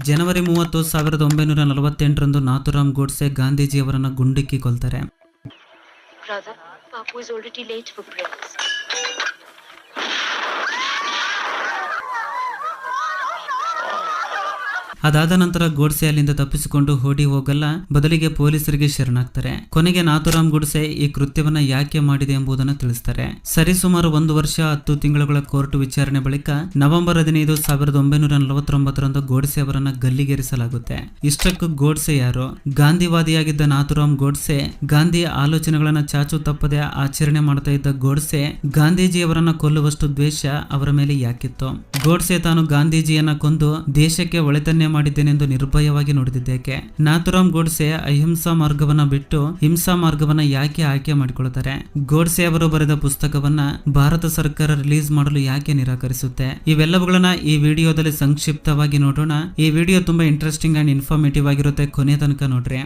ಜನವರಿ 30, 1948ರಂದು ನಾಥೂರಾಮ್ ಗೋಡ್ಸೆ ಗಾಂಧೀಜಿಯವರನ್ನ ಗುಂಡಿಕ್ಕಿ ಕೊಲ್ತಾರೆ. Brother, Papu is already late for prayers. ಅದಾದ ನಂತರ ಗೋಡ್ಸೆ ಅಲ್ಲಿಂದ ತಪ್ಪಿಸಿಕೊಂಡು ಓಡಿ ಹೋಗಲ್ಲ, ಬದಲಿಗೆ ಪೊಲೀಸರಿಗೆ ಶರಣಾಗ್ತಾರೆ. ಕೊನೆಗೆ ನಾಥೂರಾಮ್ ಗೋಡ್ಸೆ ಈ ಕೃತ್ಯವನ್ನ ಯಾಕೆ ಮಾಡಿದೆ ಎಂಬುದನ್ನು ತಿಳಿಸ್ತಾರೆ. ಸರಿಸುಮಾರು 1 ವರ್ಷ 10 ತಿಂಗಳುಗಳ ಕೋರ್ಟ್ ವಿಚಾರಣೆ ಬಳಿಕ ನವೆಂಬರ್ 15, 1949ರಂದು ಗೋಡ್ಸೆ ಅವರನ್ನ ಗಲ್ಲಿಗೇರಿಸಲಾಗುತ್ತೆ. ಇಷ್ಟಕ್ಕೂ ಗೋಡ್ಸೆ ಯಾರು? ಗಾಂಧಿವಾದಿಯಾಗಿದ್ದ ನಾಥೂರಾಮ್ ಗೋಡ್ಸೆ ಗಾಂಧಿ ಆಲೋಚನೆಗಳನ್ನ ಚಾಚು ತಪ್ಪದೆ ಆಚರಣೆ ಮಾಡ್ತಾ ಇದ್ದ ಗೋಡ್ಸೆ ಗಾಂಧೀಜಿಯವರನ್ನ ಕೊಲ್ಲುವಷ್ಟು ದ್ವೇಷ ಅವರ ಮೇಲೆ ಯಾಕಿತ್ತು? ಗೋಡ್ಸೆ ತಾನು ಗಾಂಧೀಜಿಯನ್ನ ಕೊಂದು ದೇಶಕ್ಕೆ ಒಳಿತನ್ನೇ ಮಾಡಿದ್ದೇನೆಂದು ನಿರ್ಭಯವಾಗಿ ನುಡಿದಿದ್ದೇಕೆ? ನಾಥೂರಾಮ್ ಗೋಡ್ಸೆ ಅಹಿಂಸಾ ಮಾರ್ಗವನ್ನ ಬಿಟ್ಟು ಹಿಂಸಾ ಮಾರ್ಗವನ್ನ ಯಾಕೆ ಆಯ್ಕೆ ಮಾಡಿಕೊಳ್ಳುತ್ತಾರೆ? ಗೋಡ್ಸೆ ಅವರು ಬರೆದ ಪುಸ್ತಕವನ್ನ ಭಾರತ ಸರ್ಕಾರ ರಿಲೀಸ್ ಮಾಡಲು ಯಾಕೆ ನಿರಾಕರಿಸುತ್ತೆ? ಇವೆಲ್ಲವುಗಳನ್ನ ಈ ವಿಡಿಯೋದಲ್ಲಿ ಸಂಕ್ಷಿಪ್ತವಾಗಿ ನೋಡೋಣ. ಈ ವಿಡಿಯೋ ತುಂಬಾ ಇಂಟ್ರೆಸ್ಟಿಂಗ್ ಅಂಡ್ ಇನ್ಫಾರ್ಮೇಟಿವ್ ಆಗಿರುತ್ತೆ, ಕೊನೆ ತನಕ ನೋಡ್ರಿ.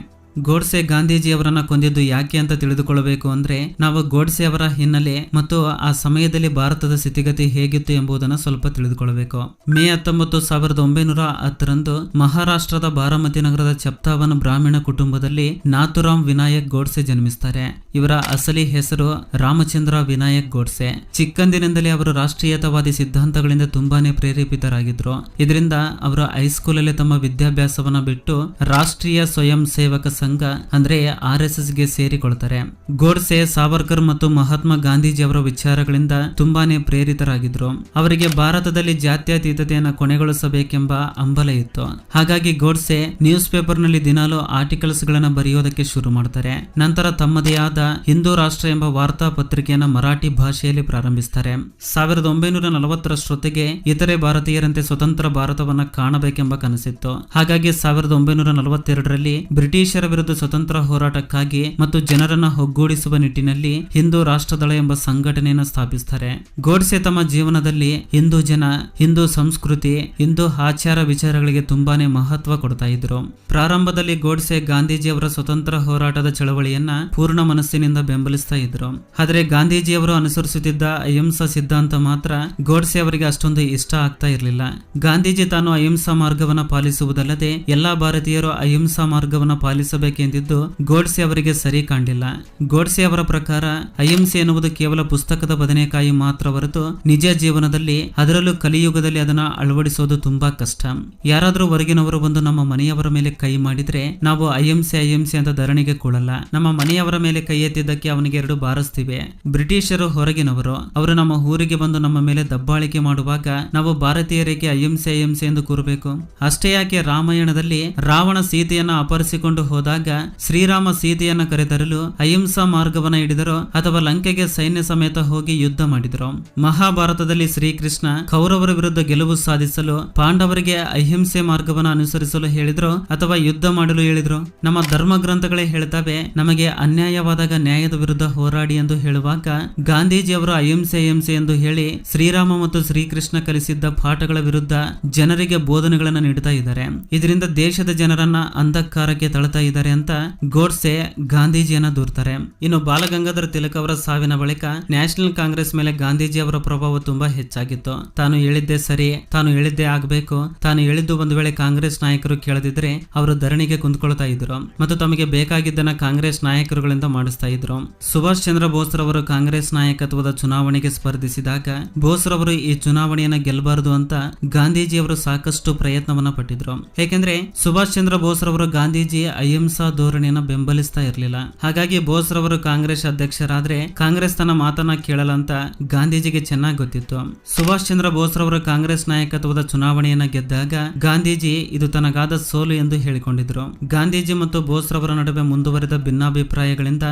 ಗೋಡ್ಸೆ ಗಾಂಧೀಜಿಯವರನ್ನ ಕೊಂದಿದ್ದು ಯಾಕೆ ಅಂತ ತಿಳಿದುಕೊಳ್ಳಬೇಕು ಅಂದ್ರೆ ನಾವು ಗೋಡ್ಸೆ ಅವರ ಹಿನ್ನೆಲೆ ಮತ್ತು ಆ ಸಮಯದಲ್ಲಿ ಭಾರತದ ಸ್ಥಿತಿಗತಿ ಹೇಗಿತ್ತು ಎಂಬುದನ್ನು ಸ್ವಲ್ಪ ತಿಳಿದುಕೊಳ್ಳಬೇಕು. ಮೇ 19, 1910ರಂದು ಮಹಾರಾಷ್ಟ್ರದ ಬಾರಾಮತಿ ನಗರದ ಚಪ್ತಾವನ್ ಬ್ರಾಹ್ಮಣ ಕುಟುಂಬದಲ್ಲಿ ನಾಥೂರಾಮ್ ವಿನಾಯಕ್ ಗೋಡ್ಸೆ ಜನ್ಮಿಸ್ತಾರೆ. ಇವರ ಅಸಲಿ ಹೆಸರು ರಾಮಚಂದ್ರ ವಿನಾಯಕ್ ಗೋಡ್ಸೆ. ಚಿಕ್ಕಂದಿನಿಂದಲೇ ಅವರು ರಾಷ್ಟ್ರೀಯತಾವಾದಿ ಸಿದ್ಧಾಂತಗಳಿಂದ ತುಂಬಾನೇ ಪ್ರೇರೇಪಿತರಾಗಿದ್ರು. ಇದರಿಂದ ಅವರು ಹೈಸ್ಕೂಲಲ್ಲಿ ತಮ್ಮ ವಿದ್ಯಾಭ್ಯಾಸವನ್ನ ಬಿಟ್ಟು ರಾಷ್ಟ್ರೀಯ ಸ್ವಯಂ ಸೇವಕ ಸಂಘ ಅಂದ್ರೆ RSS ಗೆ ಸೇರಿಕೊಳ್ತಾರೆ. ಗೋಡ್ಸೆ ಸಾವರ್ಕರ್ ಮತ್ತು ಮಹಾತ್ಮ ಗಾಂಧೀಜಿ ಅವರ ವಿಚಾರಗಳಿಂದ ತುಂಬಾನೇ ಪ್ರೇರಿತರಾಗಿದ್ರು. ಅವರಿಗೆ ಭಾರತದಲ್ಲಿ ಜಾತ್ಯತೀತತೆಯನ್ನು ಕೊನೆಗೊಳಿಸಬೇಕೆಂಬ ಹಂಬಲ ಇತ್ತು. ಹಾಗಾಗಿ ಗೋಡ್ಸೆ ನ್ಯೂಸ್ ಪೇಪರ್ ನಲ್ಲಿ ದಿನಾಲು ಆರ್ಟಿಕಲ್ಸ್ ಗಳನ್ನ ಬರೆಯೋದಕ್ಕೆ ಶುರು ಮಾಡ್ತಾರೆ. ನಂತರ ತಮ್ಮದೇ ಆದ ಹಿಂದೂ ರಾಷ್ಟ್ರ ಎಂಬ ವಾರ್ತಾ ಪತ್ರಿಕೆಯನ್ನ ಮರಾಠಿ ಭಾಷೆಯಲ್ಲಿ ಪ್ರಾರಂಭಿಸ್ತಾರೆ. 1940ರಷ್ಟೊತ್ತಿಗೆ ಇತರೆ ಭಾರತೀಯರಂತೆ ಸ್ವತಂತ್ರ ಭಾರತವನ್ನ ಕಾಣಬೇಕೆಂಬ ಕನಸಿತ್ತು. ಹಾಗಾಗಿ 1942ರಲ್ಲಿ ಬ್ರಿಟಿಷರ ವಿರುದ್ಧ ಸ್ವತಂತ್ರ ಹೋರಾಟಕ್ಕಾಗಿ ಮತ್ತು ಜನರನ್ನ ಒಗ್ಗೂಡಿಸುವ ನಿಟ್ಟಿನಲ್ಲಿ ಹಿಂದೂ ರಾಷ್ಟ್ರದಳ ಎಂಬ ಸಂಘಟನೆಯನ್ನು ಸ್ಥಾಪಿಸುತ್ತಾರೆ. ಗೋಡ್ಸೆ ತಮ್ಮ ಜೀವನದಲ್ಲಿ ಹಿಂದೂ ಜನ, ಹಿಂದೂ ಸಂಸ್ಕೃತಿ, ಹಿಂದೂ ಆಚಾರ ವಿಚಾರಗಳಿಗೆ ತುಂಬಾನೇ ಮಹತ್ವ ಕೊಡ್ತಾ ಇದ್ರು. ಪ್ರಾರಂಭದಲ್ಲಿ ಗೋಡ್ಸೆ ಗಾಂಧೀಜಿಯವರ ಸ್ವತಂತ್ರ ಹೋರಾಟದ ಚಳವಳಿಯನ್ನ ಪೂರ್ಣ ಮನಸ್ಸಿನಿಂದ ಬೆಂಬಲಿಸ್ತಾ ಇದ್ರು. ಆದರೆ ಗಾಂಧೀಜಿಯವರು ಅನುಸರಿಸುತ್ತಿದ್ದ ಅಹಿಂಸಾ ಸಿದ್ಧಾಂತ ಮಾತ್ರ ಗೋಡ್ಸೆ ಅವರಿಗೆ ಅಷ್ಟೊಂದು ಇಷ್ಟ ಆಗ್ತಾ ಇರಲಿಲ್ಲ. ಗಾಂಧೀಜಿ ತಾನು ಅಹಿಂಸಾ ಮಾರ್ಗವನ್ನ ಪಾಲಿಸುವುದಲ್ಲದೆ ಎಲ್ಲಾ ಭಾರತೀಯರು ಅಹಿಂಸಾ ಮಾರ್ಗವನ್ನ ಪಾಲಿಸಬೇಕೆಂದಿದ್ದು ಗೋಡ್ಸೆ ಅವರಿಗೆ ಸರಿ ಕಾಣಲಿಲ್ಲ. ಗೋಡ್ಸೆ ಅವರ ಪ್ರಕಾರ ಅಹಿಂಸೆ ಎನ್ನುವುದು ಕೇವಲ ಪುಸ್ತಕದ ಬದನೆಕಾಯಿ ಮಾತ್ರ ಹೊರತು ನಿಜ ಜೀವನದಲ್ಲಿ, ಅದರಲ್ಲೂ ಕಲಿಯುಗದಲ್ಲಿ ಅದನ್ನ ಅಳವಡಿಸೋದು ತುಂಬಾ ಕಷ್ಟ. ಯಾರಾದ್ರೂ ಹೊರಗಿನವರು ಬಂದು ನಮ್ಮ ಮನೆಯವರ ಮೇಲೆ ಕೈ ಮಾಡಿದ್ರೆ ನಾವು ಅಹಿಂಸೆ ಅಂತ ಧರಣಿಗೆ ಕೂಡಲ್ಲ. ನಮ್ಮ ಮನೆಯವರ ಮೇಲೆ ಕೈ ಎತ್ತಿದ್ದಕ್ಕೆ ಅವನಿಗೆ 2 ಬಾರಿಸ್ತೀವಿ. ಬ್ರಿಟಿಷರು ಹೊರಗಿನವರು, ಅವರು ನಮ್ಮ ಊರಿಗೆ ಬಂದು ನಮ್ಮ ಮೇಲೆ ದಬ್ಬಾಳಿಕೆ ಮಾಡುವಾಗ ನಾವು ಭಾರತೀಯರಿಗೆ ಅಹಿಂಸೆ ಎಂದು ಕೂರಬೇಕು? ಅಷ್ಟೇ ಯಾಕೆ ರಾಮಾಯಣದಲ್ಲಿ ರಾವಣ ಸೀತೆಯನ್ನ ಅಪಹರಿಸಿಕೊಂಡು ಹೋದಾಗ ಶ್ರೀರಾಮ ಸೀತೆಯನ್ನ ಕರೆತರಲು ಅಹಿಂಸಾ ಮಾರ್ಗವನ್ನ ಹಿಡಿದರೋ ಅಥವಾ ಲಂಕೆಗೆ ಸೈನ್ಯ ಸಮೇತ ಹೋಗಿ ಯುದ್ಧ ಮಾಡಿದರೋ? ಮಹಾಭಾರತದಲ್ಲಿ ಶ್ರೀಕೃಷ್ಣ ಕೌರವರ ವಿರುದ್ಧ ಗೆಲುವು ಸಾಧಿಸಲು ಪಾಂಡವರಿಗೆ ಅಹಿಂಸೆ ಮಾರ್ಗವನ್ನ ಅನುಸರಿಸಲು ಹೇಳಿದ್ರು ಅಥವಾ ಯುದ್ಧ ಮಾಡಲು ಹೇಳಿದ್ರು? ನಮ್ಮ ಧರ್ಮ ಗ್ರಂಥಗಳೇ ಹೇಳ್ತವೆ, ನಮಗೆ ಅನ್ಯಾಯವಾದಾಗ ನ್ಯಾಯದ ವಿರುದ್ಧ ಹೋರಾಡಿ ಎಂದು ಹೇಳುವಾಗ ಗಾಂಧೀಜಿಯವರು ಅಹಿಂಸೆ ಎಂದು ಹೇಳಿ ಶ್ರೀರಾಮ ಮತ್ತು ಶ್ರೀಕೃಷ್ಣ ಕಲಿಸಿದ್ದ ಪಾಠಗಳ ವಿರುದ್ಧ ಜನರಿಗೆ ಬೋಧನೆಗಳನ್ನ ನೀಡುತ್ತಾ ಇದ್ದಾರೆ. ಇದರಿಂದ ದೇಶದ ಜನರನ್ನ ಅಂಧಕಾರಕ್ಕೆ ತಳ್ತಾ ಇದ್ದಾರೆ ಅಂತ ಗೋಡ್ಸೆ ಗಾಂಧೀಜಿಯನ್ನ ದೂರ್ತಾರೆ. ಇನ್ನು ಬಾಲಗಂಗಾಧರ ತಿಲಕ್ ಅವರ ಸಾವಿನ ಬಳಿಕ ನ್ಯಾಷನಲ್ ಕಾಂಗ್ರೆಸ್ ಮೇಲೆ ಗಾಂಧೀಜಿ ಅವರ ಪ್ರಭಾವ ತುಂಬಾ ಹೆಚ್ಚಾಗಿತ್ತು. ತಾನು ಹೇಳಿದ್ದೇ ಸರಿ, ತಾನು ಹೇಳಿದ್ದೇ ಆಗ್ಬೇಕು, ತಾನು ಹೇಳಿದ್ದು ಒಂದು ವೇಳೆ ಕಾಂಗ್ರೆಸ್ ನಾಯಕರು ಕೇಳದಿದ್ರೆ ಅವರು ಧರಣಿಗೆ ಕುಂತ್ಕೊಳ್ತಾ ಇದ್ರು ಮತ್ತು ತಮಗೆ ಬೇಕಾಗಿದ್ದನ್ನ ಕಾಂಗ್ರೆಸ್ ನಾಯಕರುಗಳಿಂದ ಮಾಡಿಸ್ತಾ ಇದ್ರು. ಸುಭಾಷ್ ಚಂದ್ರ ಬೋಸ್ ರವರು ಕಾಂಗ್ರೆಸ್ ನಾಯಕತ್ವದ ಚುನಾವಣೆಗೆ ಸ್ಪರ್ಧಿಸಿದಾಗ ಬೋಸ್ ರವರು ಈ ಚುನಾವಣೆಯನ್ನ ಗೆಲ್ಲಬಾರದು ಅಂತ ಗಾಂಧೀಜಿ ಅವರು ಸಾಕಷ್ಟು ಪ್ರಯತ್ನವನ್ನ ಪಟ್ಟಿದ್ರು. ಯಾಕೆಂದ್ರೆ ಸುಭಾಷ್ ಚಂದ್ರ ಬೋಸ್ ರವರು ಗಾಂಧೀಜಿ ಅಹಿಂಸಾ ಧೋರಣೆಯನ್ನ ಬೆಂಬಲಿಸ್ತಾ ಇರಲಿಲ್ಲ. ಹಾಗಾಗಿ ಬೋಸ್ ರವರು ಕಾಂಗ್ರೆಸ್ ಅಧ್ಯಕ್ಷರಾದ್ರೆ ಕಾಂಗ್ರೆಸ್ ತನ್ನ ಮಾತನ್ನ ಕೇಳಲ್ಲ ಅಂತ ಗಾಂಧೀಜಿಗೆ ಚೆನ್ನಾಗಿ ಗೊತ್ತಿತ್ತು. ಸುಭಾಷ್ ಚಂದ್ರ ಬೋಸ್ ರವರು ಕಾಂಗ್ರೆಸ್ ನಾಯಕತ್ವದ ಚುನಾವಣೆಯನ್ನ ಗೆದ್ದಾಗ ಗಾಂಧೀಜಿ ಇದು ತನಗಾದ ಸೋಲು ಎಂದು ಹೇಳಿಕೊಂಡಿದ್ರು. ಗಾಂಧೀಜಿ ಮತ್ತು ಬೋಸ್ ರವರ ನಡುವೆ ಮುಂದುವರೆದ ಭಿನ್ನಾಭಿಪ್ರಾಯಗಳಿಂದ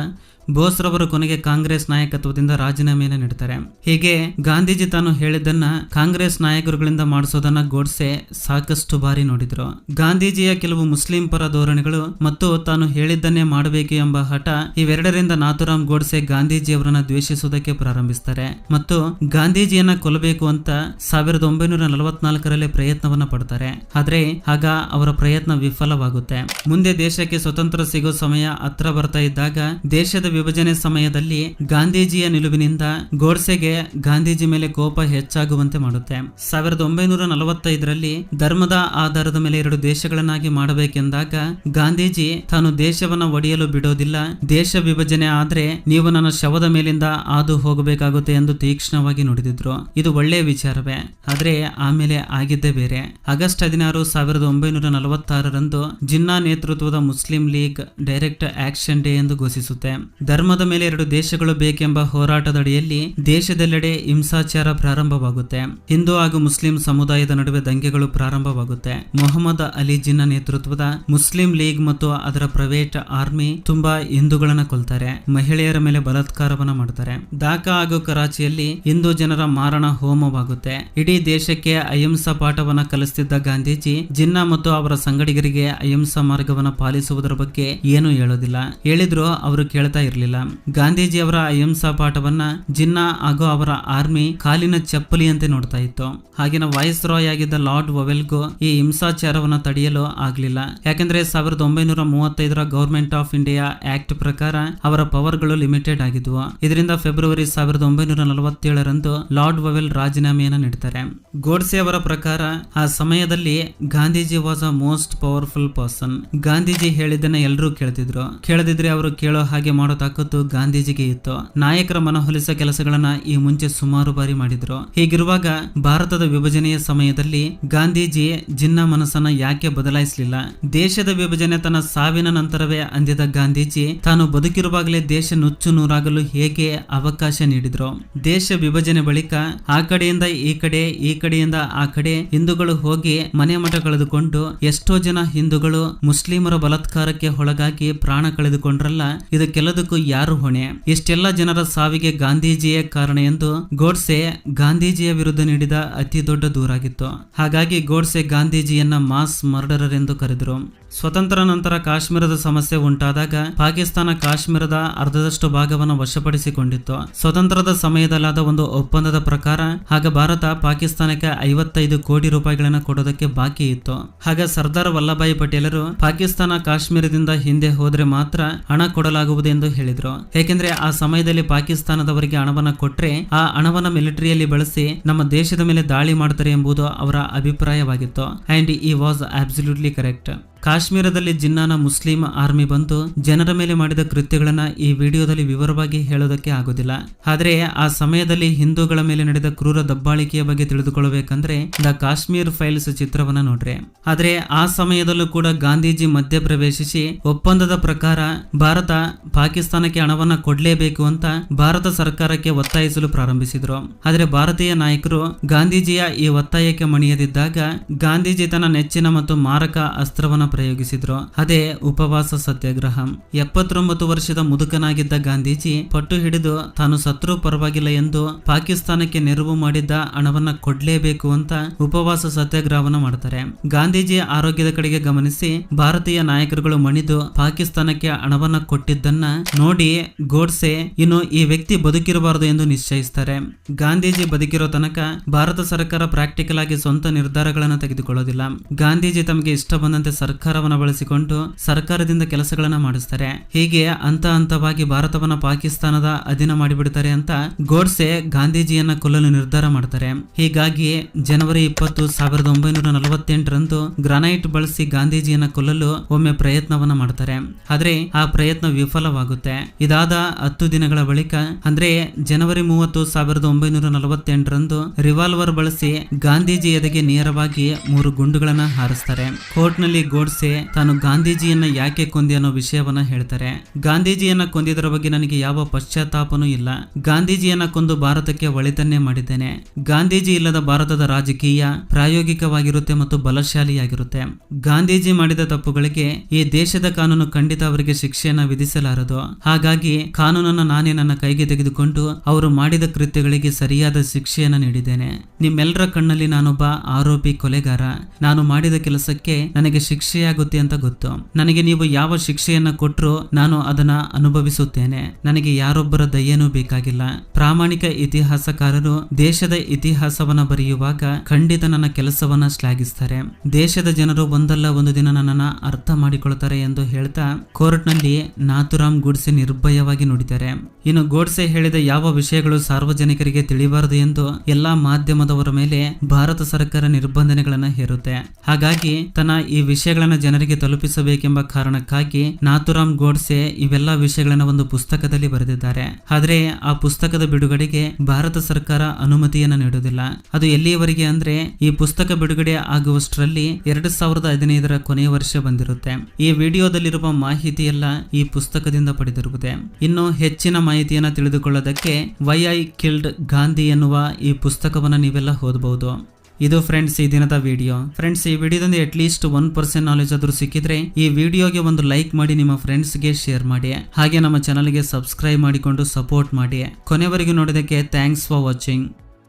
ಬೋಸ್ ರವರು ಕೊನೆಗೆ ಕಾಂಗ್ರೆಸ್ ನಾಯಕತ್ವದಿಂದ ರಾಜೀನಾಮೆಯನ್ನು ನೀಡುತ್ತಾರೆ. ಹೀಗೆ ಗಾಂಧೀಜಿ ತಾನು ಹೇಳಿದ್ದನ್ನ ಕಾಂಗ್ರೆಸ್ ನಾಯಕರುಗಳಿಂದ ಮಾಡಿಸೋದನ್ನ ಗೋಡ್ಸೆ ಸಾಕಷ್ಟು ಬಾರಿ ನೋಡಿದ್ರು. ಗಾಂಧೀಜಿಯ ಕೆಲವು ಮುಸ್ಲಿಂ ಪರ ಧೋರಣೆಗಳು ಮತ್ತು ತಾನು ಹೇಳಿದ್ದನ್ನೇ ಮಾಡಬೇಕು ಎಂಬ ಹಠ, ಇವೆರಡರಿಂದ ನಾಥೂರಾಮ್ ಗೋಡ್ಸೆ ಗಾಂಧೀಜಿಯವರನ್ನ ದ್ವೇಷಿಸುವುದಕ್ಕೆ ಪ್ರಾರಂಭಿಸ್ತಾರೆ ಮತ್ತು ಗಾಂಧೀಜಿಯನ್ನ ಕೊಲ್ಲಬೇಕು ಅಂತ 1944ರಲ್ಲಿ ಪ್ರಯತ್ನವನ್ನ ಪಡ್ತಾರೆ. ಆದ್ರೆ ಆಗ ಅವರ ಪ್ರಯತ್ನ ವಿಫಲವಾಗುತ್ತೆ. ಮುಂದೆ ದೇಶಕ್ಕೆ ಸ್ವತಂತ್ರ ಸಿಗೋ ಸಮಯ ಹತ್ರ ಬರ್ತಾ ಇದ್ದಾಗ ದೇಶದ ವಿಭಜನೆ ಸಮಯದಲ್ಲಿ ಗಾಂಧೀಜಿಯ ನಿಲುವಿನಿಂದ ಗೋಡ್ಸೆಗೆ ಗಾಂಧೀಜಿ ಮೇಲೆ ಕೋಪ ಹೆಚ್ಚಾಗುವಂತೆ ಮಾಡುತ್ತೆ. 1945ರಲ್ಲಿ ಧರ್ಮದ ಆಧಾರದ ಮೇಲೆ 2 ದೇಶಗಳನ್ನಾಗಿ ಮಾಡಬೇಕೆಂದಾಗ ಗಾಂಧೀಜಿ ತಾನು ದೇಶವನ್ನ ಒಡೆಯಲು ಬಿಡೋದಿಲ್ಲ, ದೇಶ ವಿಭಜನೆ ಆದ್ರೆ ನೀವು ನನ್ನ ಶವದ ಮೇಲಿಂದ ಹಾದು ಹೋಗಬೇಕಾಗುತ್ತೆ ಎಂದು ತೀಕ್ಷ್ಣವಾಗಿ ನುಡಿದಿದ್ರು. ಇದು ಒಳ್ಳೆಯ ವಿಚಾರವೇ, ಆದ್ರೆ ಆಮೇಲೆ ಆಗಿದ್ದೇ ಬೇರೆ. ಆಗಸ್ಟ್ 16, 1946ರಂದು ಜಿನ್ನಾ ನೇತೃತ್ವದ Muslim league direct action day ಎಂದು ಘೋಷಿಸುತ್ತೆ. ಧರ್ಮದ ಮೇಲೆ 2 ದೇಶಗಳು ಬೇಕೆಂಬ ಹೋರಾಟದಡಿಯಲ್ಲಿ ದೇಶದೆಲ್ಲೆಡೆ ಹಿಂಸಾಚಾರ ಪ್ರಾರಂಭವಾಗುತ್ತೆ. ಹಿಂದೂ ಹಾಗೂ ಮುಸ್ಲಿಂ ಸಮುದಾಯದ ನಡುವೆ ದಂಗೆಗಳು ಪ್ರಾರಂಭವಾಗುತ್ತೆ. ಮೊಹಮ್ಮದ್ ಅಲಿ ಜಿನ್ನಾ ನೇತೃತ್ವದ ಮುಸ್ಲಿಂ ಲೀಗ್ ಮತ್ತು ಅದರ ಪ್ರೈವೇಟ್ ಆರ್ಮಿ ತುಂಬಾ ಹಿಂದೂಗಳನ್ನ ಕೊಲ್ತಾರೆ, ಮಹಿಳೆಯರ ಮೇಲೆ ಬಲಾತ್ಕಾರವನ್ನ ಮಾಡ್ತಾರೆ. ಢಾಕಾ ಹಾಗೂ ಕರಾಚಿಯಲ್ಲಿ ಹಿಂದೂ ಜನರ ಮಾರಣ ಹೋಮವಾಗುತ್ತೆ. ಇಡೀ ದೇಶಕ್ಕೆ ಅಹಿಂಸಾ ಪಾಠವನ್ನ ಕಲಿಸ್ತಿದ್ದ ಗಾಂಧೀಜಿ ಜಿನ್ನಾ ಮತ್ತು ಅವರ ಸಂಗಡಿಗರಿಗೆ ಅಹಿಂಸಾ ಮಾರ್ಗವನ್ನ ಪಾಲಿಸುವುದರ ಬಗ್ಗೆ ಏನು ಹೇಳೋದಿಲ್ಲ. ಹೇಳಿದ್ರು ಅವರು ಕೇಳ್ತಾ ಇರಲಿಲ್ಲ. ಗಾಂಧೀಜಿ ಅವರ ಅಹಿಂಸಾ ಪಾಠವನ್ನ ಜಿನ್ನಾ ಹಾಗೂ ಅವರ ಆರ್ಮಿ ಕಾಲಿನ ಚಪ್ಪಲಿಯಂತೆ ನೋಡ್ತಾ ಇತ್ತು. ಹಾಗೆನ ವಾಯ್ಸ್ ರಾಯ್ ಆಗಿದ್ದ ಲಾರ್ಡ್ ವವೆಲ್ಗೂ ಈ ಹಿಂಸಾಚಾರವನ್ನ ತಡೆಯಲು ಆಗ್ಲಿಲ್ಲ. ಯಾಕೆಂದ್ರೆ 1935ರ ಗವರ್ಮೆಂಟ್ ಆಫ್ ಇಂಡಿಯಾ ಆಕ್ಟ್ ಪ್ರಕಾರ ಅವರ ಪವರ್ಗಳು ಲಿಮಿಟೆಡ್ ಆಗಿದ್ವು. ಇದರಿಂದ ಫೆಬ್ರವರಿ 1947ರಂದು ಲಾರ್ಡ್ ವವೆಲ್ ರಾಜೀನಾಮೆಯನ್ನು ನೀಡ್ತಾರೆ. ಗೋಡ್ಸೆ ಅವರ ಪ್ರಕಾರ ಆ ಸಮಯದಲ್ಲಿ Gandhiji was a most powerful person. Gandhiji ಹೇಳಿದ್ದನ್ನ ಎಲ್ಲರೂ ಕೇಳ್ತಿದ್ರು, ಕೇಳದಿದ್ರೆ ಅವರು ಕೇಳೋ ಹಾಗೆ ಮಾಡೋ ತಾಕತ್ತು ಗಾಂಧೀಜಿಗೆ ಇತ್ತು. ನಾಯಕರ ಮನವೊಲಿಸೋ ಕೆಲಸಗಳನ್ನ ಈ ಮುಂಚೆ ಸುಮಾರು ಬಾರಿ ಮಾಡಿದ್ರು. ಹೀಗಿರುವಾಗ ಭಾರತದ ವಿಭಜನೆಯ ಸಮಯದಲ್ಲಿ ಗಾಂಧೀಜಿ ಜಿನ್ನಾ ಮನಸ್ಸನ್ನ ಯಾಕೆ ಬದಲಾಯಿಸಲಿಲ್ಲ? ದೇಶದ ವಿಭಜನೆ ತನ್ನ ಸಾವಿನ ನಂತರವೇ ಅಂದಿದ ಗಾಂಧೀಜಿ ತಾನು ಬದುಕಿರುವಾಗಲೇ ದೇಶ ನುಚ್ಚು ನೂರಾಗಲು ಹೇಗೆ ಅವಕಾಶ ನೀಡಿದ್ರು? ದೇಶ ವಿಭಜನೆ ಬಳಿಕ ಆ ಕಡೆಯಿಂದ ಈ ಕಡೆ, ಈ ಕಡೆಯಿಂದ ಆ ಕಡೆ ಹಿಂದೂಗಳು ಹೋಗಿ ಮನೆ ಮಠ ಕಳೆದುಕೊಂಡು ಎಷ್ಟೋ ಜನ ಹಿಂದೂಗಳು ಮುಸ್ಲಿಮರ ಬಲಾತ್ಕಾರಕ್ಕೆ ಒಳಗಾಗಿ ಪ್ರಾಣ ಕಳೆದುಕೊಂಡ್ರಲ್ಲ, ಇದಕ್ಕೆಲ್ಲದಕ್ಕೂ ಯಾರು ಹೊಣೆ? ಇಷ್ಟೆಲ್ಲ ಜನರ ಸಾವಿಗೆ ಗಾಂಧೀಜಿಯೇ ಕಾರಣ ಎಂದು ಗೋಡ್ಸೆ ಗಾಂಧೀಜಿಯ ವಿರುದ್ಧ ನೀಡಿದ ಅತಿ ದೊಡ್ಡ ದೂರಾಗಿತ್ತು. ಹಾಗಾಗಿ ಗೋಡ್ಸೆ ಗಾಂಧೀಜಿಯನ್ನ ಮಾಸ್ ಮರ್ಡರರ್ ಎಂದು ಕರೆದರು. ಸ್ವತಂತ್ರ ನಂತರ ಕಾಶ್ಮೀರದ ಸಮಸ್ಯೆ ಉಂಟಾದಾಗ ಪಾಕಿಸ್ತಾನ ಕಾಶ್ಮೀರದ ಅರ್ಧದಷ್ಟು ಭಾಗವನ್ನು ವಶಪಡಿಸಿಕೊಂಡಿತ್ತು. ಸ್ವತಂತ್ರದ ಸಮಯದಲ್ಲಾದ ಒಂದು ಒಪ್ಪಂದದ ಪ್ರಕಾರ ಆಗ ಭಾರತ ಪಾಕಿಸ್ತಾನಕ್ಕೆ 55 ಕೋಟಿ ರೂಪಾಯಿಗಳನ್ನು ಕೊಡೋದಕ್ಕೆ ಬಾಕಿ ಇತ್ತು. ಆಗ ಸರ್ದಾರ್ ವಲ್ಲಭಾಯಿ ಪಟೇಲರು ಪಾಕಿಸ್ತಾನ ಕಾಶ್ಮೀರದಿಂದ ಹಿಂದೆ ಹೋದ್ರೆ ಮಾತ್ರ ಹಣ ಕೊಡಲಾಗುವುದು ಎಂದು ಹೇಳಿದ್ರು. ಏಕೆಂದ್ರೆ ಆ ಸಮಯದಲ್ಲಿ ಪಾಕಿಸ್ತಾನದವರಿಗೆ ಹಣವನ್ನ ಕೊಟ್ರೆ ಆ ಹಣವನ್ನ ಮಿಲಿಟರಿಯಲ್ಲಿ ಬಳಸಿ ನಮ್ಮ ದೇಶದ ಮೇಲೆ ದಾಳಿ ಮಾಡ್ತಾರೆ ಎಂಬುದು ಅವರ ಅಭಿಪ್ರಾಯವಾಗಿತ್ತು. ಅಂಡ್ ಈ ವಾಸ್ ಅಬ್ಸಲ್ಯೂಟ್ಲಿ ಕರೆಕ್ಟ್. ಕಾಶ್ಮೀರದಲ್ಲಿ ಜಿನ್ನಾನ ಮುಸ್ಲಿಂ ಆರ್ಮಿ ಬಂದು ಜನರ ಮೇಲೆ ಮಾಡಿದ ಕೃತ್ಯಗಳನ್ನ ಈ ವಿಡಿಯೋದಲ್ಲಿ ವಿವರವಾಗಿ ಹೇಳೋದಕ್ಕೆ ಆಗೋದಿಲ್ಲ. ಆದ್ರೆ ಆ ಸಮಯದಲ್ಲಿ ಹಿಂದೂಗಳ ಮೇಲೆ ನಡೆದ ಕ್ರೂರ ದಬ್ಬಾಳಿಕೆಯ ಬಗ್ಗೆ ತಿಳಿದುಕೊಳ್ಳಬೇಕಂದ್ರೆ ದ ಕಾಶ್ಮೀರ್ ಫೈಲ್ಸ್ ಚಿತ್ರವನ್ನ ನೋಡ್ರಿ. ಆದ್ರೆ ಆ ಸಮಯದಲ್ಲೂ ಕೂಡ ಗಾಂಧೀಜಿ ಮಧ್ಯ ಪ್ರವೇಶಿಸಿ ಒಪ್ಪಂದದ ಪ್ರಕಾರ ಭಾರತ ಪಾಕಿಸ್ತಾನಕ್ಕೆ ಹಣವನ್ನ ಕೊಡ್ಲೇಬೇಕು ಅಂತ ಭಾರತ ಸರ್ಕಾರಕ್ಕೆ ಒತ್ತಾಯಿಸಲು ಪ್ರಾರಂಭಿಸಿದ್ರು. ಆದ್ರೆ ಭಾರತೀಯ ನಾಯಕರು ಗಾಂಧೀಜಿಯ ಈ ಒತ್ತಾಯಕ್ಕೆ ಮಣಿಯದಿದ್ದಾಗ ಗಾಂಧೀಜಿ ತನ್ನ ನೆಚ್ಚಿನ ಮತ್ತು ಮಾರಕ ಅಸ್ತ್ರವನ್ನ ಪ್ರಯೋಗಿಸಿದ್ರು. ಅದೇ ಉಪವಾಸ ಸತ್ಯಾಗ್ರಹ. 79 ವರ್ಷದ ಮುದುಕನಾಗಿದ್ದ ಗಾಂಧೀಜಿ ಪಟ್ಟು ಹಿಡಿದು ತಾನು ಸತ್ರು ಪರವಾಗಿಲ್ಲ ಎಂದು ಪಾಕಿಸ್ತಾನಕ್ಕೆ ನೆರವು ಮಾಡಿದ್ದ ಹಣವನ್ನ ಕೊಡ್ಲೇಬೇಕು ಅಂತ ಉಪವಾಸ ಸತ್ಯಾಗ್ರಹವನ್ನ ಮಾಡ್ತಾರೆ. ಗಾಂಧೀಜಿ ಆರೋಗ್ಯದ ಕಡೆಗೆ ಗಮನಿಸಿ ಭಾರತೀಯ ನಾಯಕರುಗಳು ಮಣಿದು ಪಾಕಿಸ್ತಾನಕ್ಕೆ ಹಣವನ್ನ ಕೊಟ್ಟಿದ್ದನ್ನ ನೋಡಿ ಗೋಡ್ಸೆ ಇನ್ನು ಈ ವ್ಯಕ್ತಿ ಬದುಕಿರಬಾರದು ಎಂದು ನಿಶ್ಚಯಿಸ್ತಾರೆ. ಗಾಂಧೀಜಿ ಬದುಕಿರೋ ತನಕ ಭಾರತ ಸರ್ಕಾರ ಪ್ರಾಕ್ಟಿಕಲ್ ಆಗಿ ಸ್ವಂತ ನಿರ್ಧಾರಗಳನ್ನು ತೆಗೆದುಕೊಳ್ಳೋದಿಲ್ಲ. ಗಾಂಧೀಜಿ ತಮಗೆ ಇಷ್ಟ ಬಂದಂತೆ ಸರ್ಕಾರವನ್ನು ಬಳಸಿಕೊಂಡು ಸರ್ಕಾರದಿಂದ ಕೆಲಸಗಳನ್ನ ಮಾಡಿಸ್ತಾರೆ. ಹೀಗೆ ಹಂತ ಹಂತವಾಗಿ ಭಾರತವನ್ನ ಪಾಕಿಸ್ತಾನದ ಅಧೀನ ಮಾಡಿಬಿಡ್ತಾರೆ ಅಂತ ಗೋಡ್ಸೆ ಗಾಂಧೀಜಿಯನ್ನ ಕೊಲ್ಲಲು ನಿರ್ಧಾರ ಮಾಡ್ತಾರೆ. ಹೀಗಾಗಿ ಜನವರಿ 20, 1948ರಂದು ಗ್ರಾನೈಟ್ ಬಳಸಿ ಗಾಂಧೀಜಿಯನ್ನ ಕೊಲ್ಲಲು ಒಮ್ಮೆ ಪ್ರಯತ್ನವನ್ನ ಮಾಡ್ತಾರೆ. ಆದ್ರೆ ಆ ಪ್ರಯತ್ನ ವಿಫಲವಾಗುತ್ತೆ. ಇದಾದ 10 ದಿನಗಳ ಬಳಿಕ ಅಂದ್ರೆ ಜನವರಿ 30, 1948ರಂದು ರಿವಾಲ್ವರ್ ಬಳಸಿ ಗಾಂಧೀಜಿ ಎದೆಗೆ ನೇರವಾಗಿ 3 ಗುಂಡುಗಳನ್ನ ಹಾರಿಸ್ತಾರೆ. ಕೋರ್ಟ್ನಲ್ಲಿ ಗೋಡ್ಸೆ ತಾನು ಗಾಂಧೀಜಿಯನ್ನ ಯಾಕೆ ಕೊಂದೆ ಅನ್ನೋ ವಿಷಯವನ್ನ ಹೇಳ್ತಾರೆ. ಗಾಂಧೀಜಿಯನ್ನ ಕೊಂದಿದರ ಬಗ್ಗೆ ನನಗೆ ಯಾವ ಪಶ್ಚಾತ್ತಾಪನೂ ಇಲ್ಲ. ಗಾಂಧೀಜಿಯನ್ನ ಕೊಂದು ಭಾರತಕ್ಕೆ ಒಳಿತನ್ನೇ ಮಾಡಿದ್ದೇನೆ. ಗಾಂಧೀಜಿ ಇಲ್ಲದ ಭಾರತದ ರಾಜಕೀಯ ಪ್ರಾಯೋಗಿಕವಾಗಿರುತ್ತೆ ಮತ್ತು ಬಲಶಾಲಿಯಾಗಿರುತ್ತೆ. ಗಾಂಧೀಜಿ ಮಾಡಿದ ತಪ್ಪುಗಳಿಗೆ ಈ ದೇಶದ ಕಾನೂನು ಖಂಡಿತ ಅವರಿಗೆ ಶಿಕ್ಷೆಯನ್ನ ವಿಧಿಸಲಾರದು. ಹಾಗಾಗಿ ಕಾನೂನನ್ನ ನಾನೇ ನನ್ನ ಕೈಗೆ ತೆಗೆದುಕೊಂಡು ಅವರು ಮಾಡಿದ ಕೃತ್ಯಗಳಿಗೆ ಸರಿಯಾದ ಶಿಕ್ಷೆಯನ್ನ ನೀಡಿದ್ದೇನೆ. ನಿಮ್ಮೆಲ್ಲರ ಕಣ್ಣಲ್ಲಿ ನಾನೊಬ್ಬ ಆರೋಪಿ ಕೊಲೆಗಾರ. ನಾನು ಮಾಡಿದ ಕೆಲಸಕ್ಕೆ ನನಗೆ ಶಿಕ್ಷೆ ಶಿಕ್ಷೆಯಾಗುತ್ತೆ ಅಂತ ಗೊತ್ತು. ನನಗೆ ನೀವು ಯಾವ ಶಿಕ್ಷೆಯನ್ನ ಕೊಟ್ಟರು ನಾನು ಅದನ್ನ ಅನುಭವಿಸುತ್ತೇನೆ. ನನಗೆ ಯಾರೊಬ್ಬರ ದಯೆನೂ ಬೇಕಾಗಿಲ್ಲ. ಪ್ರಾಮಾಣಿಕ ಇತಿಹಾಸಕಾರರು ದೇಶದ ಇತಿಹಾಸವನ್ನ ಬರೆಯುವಾಗ ಖಂಡಿತ ನನ್ನ ಕೆಲಸವನ್ನ ಶ್ಲಾಘಿಸ್ತಾರೆ. ದೇಶದ ಜನರು ಒಂದಲ್ಲ ಒಂದು ದಿನ ನನ್ನನ್ನ ಅರ್ಥ ಮಾಡಿಕೊಳ್ತಾರೆ ಎಂದು ಹೇಳ್ತಾ ಕೋರ್ಟ್ ನಲ್ಲಿ ನಾಥುರಾಮ್ ಗೋಡ್ಸೆ ನಿರ್ಭಯವಾಗಿ ನುಡಿತಾರೆ. ಇನ್ನು ಗೋಡ್ಸೆ ಹೇಳಿದ ಯಾವ ವಿಷಯಗಳು ಸಾರ್ವಜನಿಕರಿಗೆ ತಿಳಿಬಾರದು ಎಂದು ಎಲ್ಲಾ ಮಾಧ್ಯಮದವರ ಮೇಲೆ ಭಾರತ ಸರ್ಕಾರ ನಿರ್ಬಂಧನೆಗಳನ್ನ ಹೇರುತ್ತೆ. ಹಾಗಾಗಿ ತನ್ನ ಈ ವಿಷಯಗಳನ್ನ ಜನರಿಗೆ ತಲುಪಿಸಬೇಕೆಂಬ ಕಾರಣಕ್ಕಾಗಿ ನಾಥುರಾಮ್ ಗೋಡ್ಸೆ ಇವೆಲ್ಲ ವಿಷಯಗಳನ್ನ ಒಂದು ಪುಸ್ತಕದಲ್ಲಿ ಬರೆದಿದ್ದಾರೆ. ಆದ್ರೆ ಆ ಪುಸ್ತಕದ ಬಿಡುಗಡೆಗೆ ಭಾರತ ಸರ್ಕಾರ ಅನುಮತಿಯನ್ನ ನೀಡುವುದಿಲ್ಲ. ಅದು ಎಲ್ಲಿಯವರೆಗೆ ಅಂದ್ರೆ ಈ ಪುಸ್ತಕ ಬಿಡುಗಡೆ ಆಗುವಷ್ಟರಲ್ಲಿ 2015ರ ಕೊನೆಯ ವರ್ಷ ಬಂದಿರುತ್ತೆ. ಈ ವಿಡಿಯೋದಲ್ಲಿರುವ ಮಾಹಿತಿ ಎಲ್ಲ ಈ ಪುಸ್ತಕದಿಂದ ಪಡೆದಿರುತ್ತದೆ. ಇನ್ನು ಹೆಚ್ಚಿನ ಮಾಹಿತಿಯನ್ನ ತಿಳಿದುಕೊಳ್ಳೋದಕ್ಕೆ ವೈ ಐ ಕಿಲ್ಡ್ ಗಾಂಧಿ ಎನ್ನುವ ಈ ಪುಸ್ತಕವನ್ನ ನೀವೆಲ್ಲ ಓದಬಹುದು. ಇದು ಫ್ರೆಂಡ್ಸ್ ಈ ದಿನದ ವಿಡಿಯೋ. ಫ್ರೆಂಡ್ಸ್ ಈ ವಿಡಿಯೋದಿಂದ ಅಟ್ಲೀಸ್ಟ್ 1% ನಾಲೆಜ್ ಆದ್ರೂ ಸಿಕ್ಕಿದ್ರೆ ಈ ವಿಡಿಯೋಗೆ ಒಂದು ಲೈಕ್ ಮಾಡಿ, ನಿಮ್ಮ ಫ್ರೆಂಡ್ಸ್ಗೆ ಶೇರ್ ಮಾಡಿ, ಹಾಗೆ ನಮ್ಮ ಚಾನಲ್ಗೆ ಸಬ್ಸ್ಕ್ರೈಬ್ ಮಾಡಿಕೊಂಡು ಸಪೋರ್ಟ್ ಮಾಡಿ. ಕೊನೆವರೆಗೂ ನೋಡೋದಕ್ಕೆ ಥ್ಯಾಂಕ್ಸ್ ಫಾರ್ ವಾಚಿಂಗ್.